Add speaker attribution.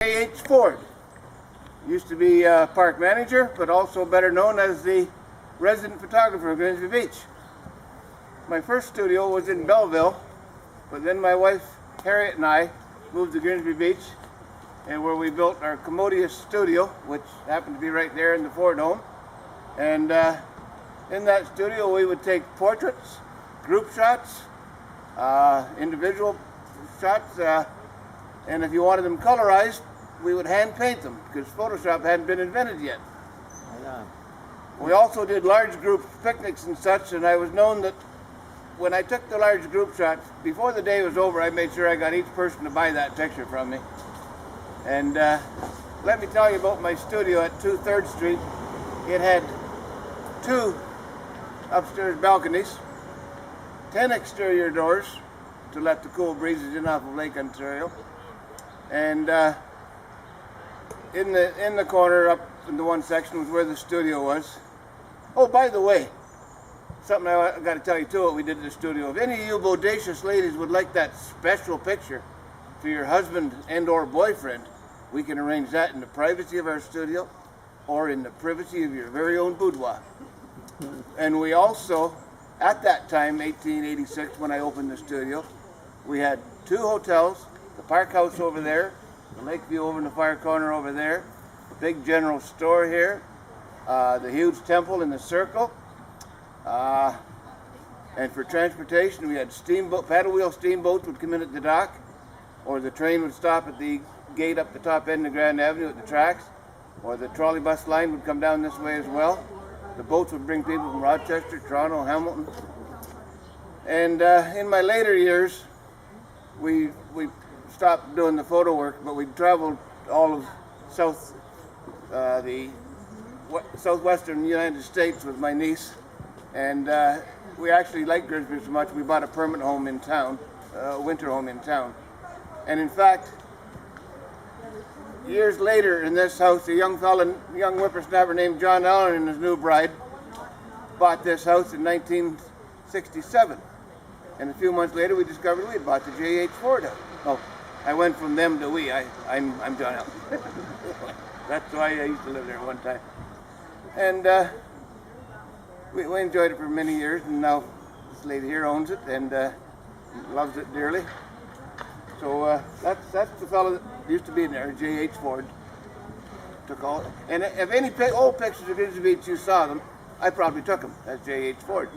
Speaker 1: J.H. Ford. Used to be park manager, but also better known as the resident photographer of Grimsby Beach. My first studio was in Belleville, but then my wife Harriet and I moved to Grimsby Beach, and where we built our commodious studio, which happened to be right there in the Ford home. And in that studio we would take portraits, group shots, individual shots, and if you wanted them colorized, we would hand paint them because Photoshop hadn't been invented yet. We also did large group picnics and such, and I was known that when I took the large group shots, before the day was over, I made sure I got each person to buy that picture from me. And let me tell you about my studio at 2 3rd Street. It had 2 upstairs balconies, 10 exterior doors to let the cool breezes in off of Lake Ontario, and in the corner up in the one section was where the studio was. Oh, by the way, something I got to tell you too what we did at the studio. If any of you bodacious ladies would like that special picture for your husband and or boyfriend, we can arrange that in the privacy of our studio or in the privacy of your very own boudoir. And we also, at that time, 1886, when I opened the studio, we had 2 hotels, the Park House over there, the Lakeview over in the far corner over there, the big general store here, the huge temple in the circle, and for transportation we had steamboat, paddle wheel steamboats would come in at the dock, or the train would stop at the gate up the top end of Grand Avenue at the tracks, or the trolley bus line would come down this way as well. The boats would bring people from Rochester, Toronto, Hamilton. And in my later years, we stopped doing the photo work, but we traveled all of the southwestern United States with my niece, and we actually liked Grimsby so much we bought a permanent home in town, a winter home in town. And in fact, years later in this house, a young whippersnapper named John Allan and his new bride bought this house in 1967. And a few months later we discovered we had bought the J.H. Ford house. Oh, I went from them to we. I'm John Allan. That's why I used to live there one time. And we enjoyed it for many years, and now this lady here owns it and loves it dearly. So that's the fellow that used to be in there, J.H. Ford. Took all, and if any old pictures of Grimsby Beach you saw them, I probably took them. That's J.H. Ford.